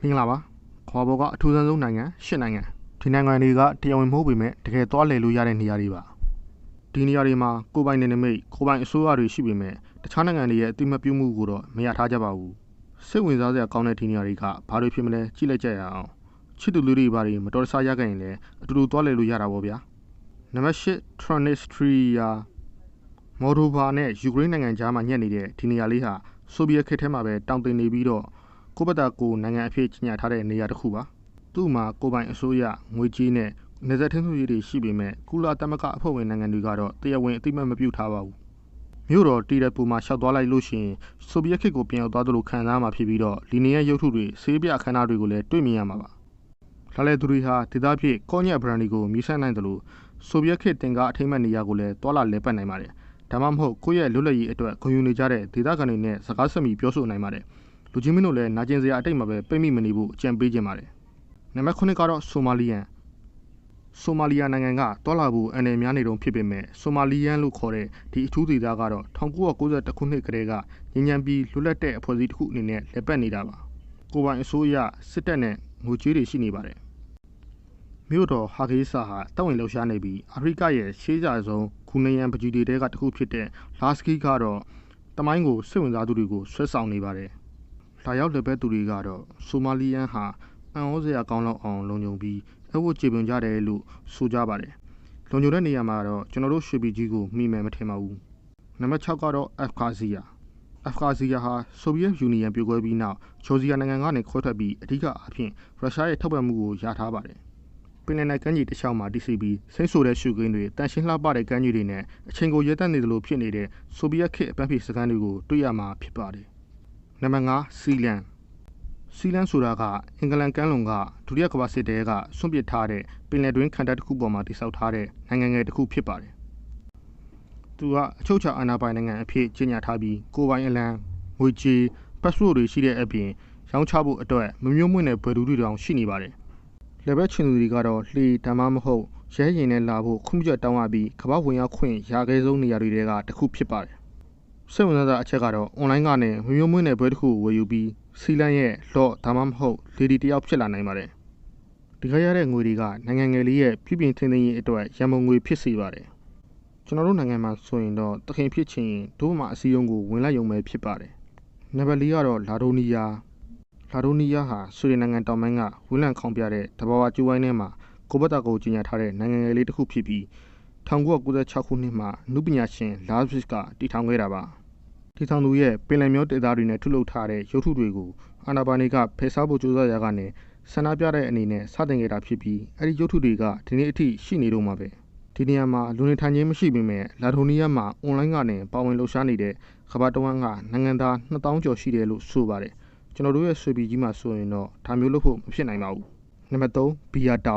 မင်္ဂလာပါခေါ်ဘောကအထူးဆုံးနိုင်ငံ၈နိုင်ငံဒီနိုင်ငံတွေကတရားဝင်မဟုတ်ပေမဲ့တကယ်သွားလည်လို့ရတဲ့နေရာတွေပါဒီနေရာတွေမှာကိုပိုင်နယ်နိမိတ်ကိုပိုင်အစိုးရတွေရှိပေမဲ့တခြားနိုင်ငံတွေရဲ့အတိမတ်ပြုမှုကိုတော့မရထားကြပါဘူးစိတ်ဝင်စားစရာကောင်းတဲ့ဒီနေရာတွေကဘာတွေဖြစ်မလဲကြည့်လိုက်ကြရအောင်ချစ်သူလူတွေဘာတွေမတော်တဆရခဲ့ရင်လည်းအတူတူသွားလည်လို့ရတာပေါ့ဗျာနံပါတ်၈ Transnistria မော်ဒိုဗာနဲ့ယူကရိန်းနိုင်ငံကြားမှာညှက်နေတဲ့ဒီနေရာလေးဟာဆိုဗီယက်ခေတ်ထဲမှာပဲတောင်တင်နေပြီးတော့ကိုဘတာကိုနိုင်ငံအဖြစ်ကြီးညာထားတဲ့နေရာတစ်ခုပါသူ့မှာကိုပိုင်အစိုးရငွေကြေးနဲ့နေဆက်ထင်းထူရေးတွေရှိပေမဲ့ကုလသမဂ္ဂအဖွဲ့ဝင်နိုင်ငံတွေကတော့တရားဝင်အသိအမှတ်မပြုထားပါဘူးမြို့တော်တီရက်ပူမှာရှောက်သွားလိုက်လို့ရှိရင်ဆိုဗီယက်ခေတ်ကိုပြန်ရောက်သွားသလိုခံစားမှာဖြစ်ပြီးတော့လီနီယံရုပ်ထုတွေဆေးပြအခမ်းအနားတွေကိုလည်းတွေ့မြင်ရမှာပါလာလေသူတွေဟာဒေသဖြစ်ကောညက်ဘရန်ဒီကိုမြည်ဆန်းနိုင်တယ်လို့ဆိုဗီယက်ခေတ်တင်ကားအထိမ့်မဲ့နေရာကိုလည်းတွာလာလဲပတ်နိုင်ပါတယ်ဒါမှမဟုတ်ကိုယ့်ရဲ့လွတ်လပ်ရေးအတွက်ဂုဏ်ယူနေကြတဲ့ဒေသခံတွေနဲ့စကားဆက်မိပြောဆိုနိုင်ပါတယ်လူကြီးမင်းတို့လည်းနာကျင်စရာအတိတ်မှာပဲပိတ်မိမနေဖို့အကြံပေးခြင်းပါတယ်နံပါတ်9ကတော့ဆိုမာလီယန်နိုင်ငံကတွာလာဖို့အနေများနေတုန်းဖြစ်ပေမဲ့ဆိုမာလီယန်လို့ခေါ်တဲ့ဒီအထူးဒေသကတော့1991ခုနှစ်ကတည်းကငြိမ်းချမ်းပြီးလွတ်လပ်တဲ့အဖွဲ့အစည်းတစ်ခုအနေနဲ့လက်ပတ်နေတာပါကိုပိုင်အစိုးရစစ်တပ်နဲ့ငွေကြေးတွေရှိနေပါတယ်မြို့တော်ဟာဂေးဆာဟာတောက်ဝင်လှုပ်ရှားနေပြီးအာဖရိကရဲ့ရှေးကြဆုံးဂူနယံပကြီးတွေတဲကတစ်ခုဖြစ်တဲ့လာစကီကတော့တမိုင်းကိုစိတ်ဝင်စားသူတွေကိုဆွဲဆောင်နေပါတယ်လာရောက်လက်ပဲသူတွေကတော့ဆိုမာလီယန်ဟာအံ့ဩစရာကောင်းလောက်အောင်လုံခြုံပြီးအဝတ်ကြေပွန်ကြတယ်လို့ဆိုကြပါတယ်လုံခြုံတဲ့နေရာမှာတော့ကျွန်တော်တို့ရွှေပြည်ကြီးကိုမိမယ်မထင်ပါဘူးနံပါတ်6ကတော့အာဖဂန်စီယာဟာဆိုဗီယက်ယူနီယံပြိုကွဲပြီးနောက်ဂျော်ဂျီယာနိုင်ငံကနေခွဲထွက်ပြီးအဓိကအဖြစ်ရုရှားရဲ့ထောက်ပံ့မှုကိုရထားပါတယ်ပင်လယ်နယ်ကမ်းခြေတစ်လျှောက်မှာတည်ရှိပြီးစိမ့်ဆိုတဲ့ရှုခင်းတွေတန်ရှင်းလှပတဲ့ကမ်းခြေတွေနဲ့အချိန်ကိုရဲတတ်နေသလိုဖြစ်နေတဲ့ဆိုဗီယက်ခေတ်အပန်းဖြေစခန်းတွေကိုတွေ့ရမှာဖြစ်ပါတယ်နံပါတ်5စီလန်ဆိုတာကအင်္ဂလန်ကမ်းလွန်ကဒုတိယကမ္ဘာစစ်တဲကဆွန့်ပစ်ထားတဲ့ပင်လယ်တွင်းခံတပ်တစ်ခုပေါ်မှာတည်ဆောက်ထားတဲ့နိုင်ငံငယ်တစ်ခုဖြစ်ပါတယ်သူကအချုပ်အခြာအာဏာပိုင်နိုင်ငံအဖြစ်ကြေညာထားပြီးကိုပိုင်အလံငွေကြေးပတ်စပို့တွေရှိတဲ့အပြင်ရောင်းချဖို့အတွက်မမျိုးမွင့်တဲ့ဘွယ်တူတွေတောင်ရှိနေပါတယ်လက်ပဲချင်သူတွေကတော့လှေဓမ္မမဟုတ်ရဲရင်နဲ့လာဖို့ခွင့်ပြုချက်တောင်းရပြီးကမ္ဘာဝင်ရောက်ခွင့်ရခဲ့ဆုံးနေရာတွေကတစ်ခုဖြစ်ပါတယ်စိတ်ဝင်စားစရာအချက်ကတော့အွန်လိုင်းကနေမမျိုးမွင့်တဲ့ဘွဲတစ်ခုကိုဝယ်ယူပြီးစီလန်ရဲ့လော့ဒါမှမဟုတ်လေဒီတယောက်ဖြစ်လာနိုင်ပါတယ်ဒီခရရတဲ့ငွေတွေကနိုင်ငံငယ်လေးရဲ့ပြည်ပြင်ထင်းထင်းရေးအတွက်ရန်ပုံငွေဖြစ်စေပါတယ်ကျွန်တော်တို့နိုင်ငံမှာဆိုရင်တော့တခင်ဖြစ်ချင်ရင်ဒို့မှာအစည်းအရုံးကိုဝင်လိုက်ရုံပဲဖြစ်ပါတယ်နံပါတ်4ကတော့လာဒိုနီးယားဟာဆွေဒင်နိုင်ငံတောင်ပိုင်းကဝင်းလံခေါင်ပြတဲ့တဘာဝကျူဝိုင်းထဲမှာကိုဘတာကိုကြီးညာထားတဲ့နိုင်ငံငယ်လေးတစ်ခုဖြစ်ပြီး1996ခုနှစ်မှာနုပညာရှင်လာဗစ်ကတည်ထောင်ခဲ့တာပါတည်ထောင်သူရဲ့ပင်လယ်မျောဒေသတွေနဲ့ထုတ်လုပ်ထားတဲ့ရုပ်ထုတွေကိုအာနာပါနေကဖယ်ရှားဖို့ကြိုးစားရာကနေဆန္ဒပြတဲ့အနေနဲ့စတင်ခဲ့တာဖြစ်ပြီးအဲဒီရုပ်ထုတွေကဒီနေ့အထိရှိနေတော့မှာပဲဒီနေရာမှာလူနေထိုင်ခြင်းမရှိပေမဲ့လာဒိုနီးယားမှာအွန်လိုင်းကနေပါဝင်လှုပ်ရှားနေတဲ့ကမ္ဘာတဝန်းကနိုင်ငံသား2000ကျော်ရှိတယ်လို့ဆိုပါတယ်ကျွန်တော်တို့ရဲ့ဆွေပြည်ကြီးမှာဆိုရင်တော့ဒါမျိုးလုပ်ဖို့မဖြစ်နိုင်ပါဘူးနံပါတ်3ဘီယာတာ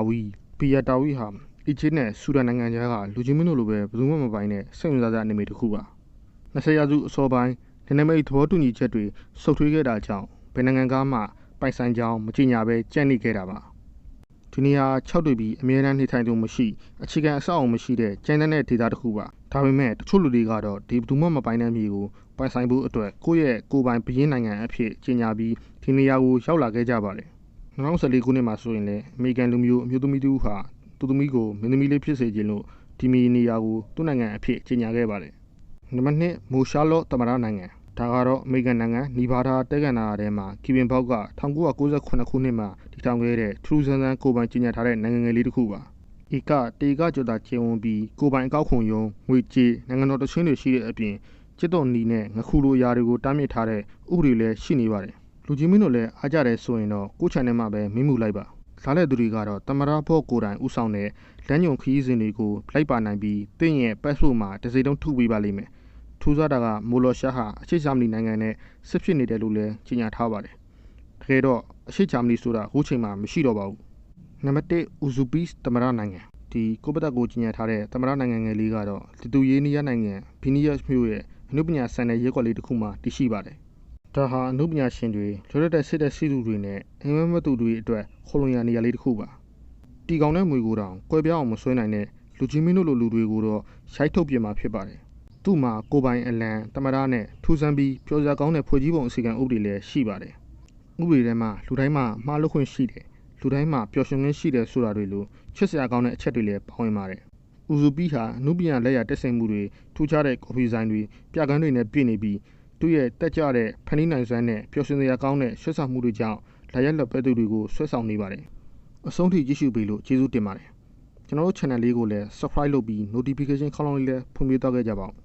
ဝီဟာအီဂျစ်နဲ့ဆူဒန်နိုင်ငံကြားကလူချင်းမင်းတို့လိုပဲဘယ်သူမှမပိုင်တဲ့စိတ်ဝင်စားစရာအနေတစ်ခုပါ20ရာစုအစောပိုင်းနယ်နိမိတ်သဘောတူညီချက်တွေဆုတ်ထွေးခဲ့တာကြောင့်ဘယ်နိုင်ငံကမှပိုင်ဆိုင်ကြောင်းမကြေညာပဲကြံ့နေခဲ့တာပါဒီနေရာ6တွေ့ပြီးအမြဲတမ်းနေထိုင်သူမရှိအခြေခံအဆောက်အအုံမရှိတဲ့ကျန်းတဲ့ဒေသတစ်ခုပါဒါပေမဲ့တချို့လူတွေကတော့ဒီဘယ်သူမှမပိုင်တဲ့မြေကိုပိုင်ဆိုင်ဖို့အတွက်ကိုယ့်ရဲ့ကိုယ်ပိုင်ဘရင်းနိုင်ငံအဖြစ်ကြေညာပြီးဒီနေရာကိုရောက်လာခဲ့ကြပါတယ်2014ခုနှစ်မှာဆိုရင်လည်းအမေရိကန်လူမျိုးအမျိုးသမီးတို့ဟာသူသမီးကိုမင်းသမီးလေးဖြစ်စေခြင်းလို့ဒီမီနေရာကိုသူ့နိုင်ငံအဖြစ်ကြေညာခဲ့ပါတယ်နံပါတ်2မိုရှာလော့သမ္မတနိုင်ငံဒါကတော့အမေရိကန်နိုင်ငံနီဗာဒါတဲကန်နာထဲမှာကီဗင်ဘောက်က1998ခုနှစ်မှာတည်ထောင်ခဲ့တဲ့ထရူးဆန်းဆန်းကိုပိုင်ကြေညာထားတဲ့နိုင်ငံငယ်လေးတစ်ခုပါဧကတေကကျော်တာကျင်းဝင်ပြီးကိုပိုင်အကောက်ခွန်ရုံးငွေကြေးနိုင်ငံတော်တချင်းတွေရှိတဲ့အပြင်စစ်တော်နီနဲ့ငခုလိုအရာတွေကိုတားမြစ်ထားတဲ့ဥပဒေလည်းရှိနေပါတယ်လူကြီးမင်းတို့လည်းအားကြတယ်ဆိုရင်တော့ကိုချန်နယ်မှာပဲမင်းမှုလိုက်ပါလာတဲ့သူတွေကတော့သမရဘော့ကိုတိုင်ဥဆောင်တဲ့လမ်းညွန်ခရီးစဉ်တွေကိုလိုက်ပါနိုင်ပြီးတင့်ရဲ့ပတ်စပို့မှာတစ်စိမ့်တုံးထုတ်ပေးပါလိမ့်မယ်ထူးခြားတာကမိုလော်ရှားဟာအရှိဂျာမနီနိုင်ငံနဲ့စစ်ဖြစ်နေတယ်လို့လည်းကြေညာထားပါတယ်တကယ်တော့အရှိဂျာမနီဆိုတာအခုချိန်မှာမရှိတော့ပါဘူးနံပါတ်1ဥဇူဘီသမ္မတနိုင်ငံဒီကိုဘတာကိုကြေညာထားတဲ့သမ္မတနိုင်ငံငယ်လေးကတော့လီတူယေးနီးယားနိုင်ငံဘီနီးယပ်မြို့ရဲ့အနုပညာဆန်တဲ့ရဲကွက်လေးတစ်ခုမှာတည်ရှိပါတယ်ဒါဟာအနုပညာရှင်တွေလွတ်လပ်တဲ့စစ်တဲ့စီးသူတွေနဲ့အိမ်မက်မသူတွေအတွက်ခိုလုံရနေရာလေးတစ်ခုပါတီကောင်တဲ့မွေကိုတောင်ကွဲပြားအောင်မဆွဲနိုင်တဲ့လူကြီးမင်းတို့လိုလူတွေကိုတော့ရိုက်ထုတ်ပြမှာဖြစ်ပါတယ်သူ့မှာကိုပိုင်အလံသမ္မတနဲ့ထူဆန်းပြီးပျော်စရာကောင်းတဲ့ဖွဲ့ကြီးပုံအစီအကံဥပဒေလည်းရှိပါတယ် ဥပဒေထဲမှာလူတိုင်းမှာမှားလို့ခွင့်ရှိတယ်လူတိုင်းမှာပျော်ရွှင်ခွင့်ရှိတယ်ဆိုတာတွေလိုချစ်စရာကောင်းတဲ့အချက်တွေလည်းပါဝင်ပါတယ်။ဥစုပီဟာအနုပညာလက်ရာတက်ဆိုင်မှုတွေထူးခြားတဲ့ကော်ဖီဆိုင်တွေပြကန်းတွေနဲ့ပြည့်နေပြီးသူ့ရဲ့တက်ကြတဲ့ဖန်တီးနိုင်စွမ်းနဲ့ပျော်ရွှင်စရာကောင်းတဲ့ဆွဲဆောင်မှုတွေကြောင့်လာရက်လက်ပဲသူတွေကိုဆွဲဆောင်နေပါတယ်။အဆုံးထိကြည့်ရှုပေးလို့ကျေးဇူးတင်ပါတယ်။ကျွန်တော်တို့ channel လေးကိုလည်း subscribe လုပ်ပြီး notification ခေါင်းလောင်းလေးလည်းဖွင့်ပေးသွားခဲ့ကြပါဦး။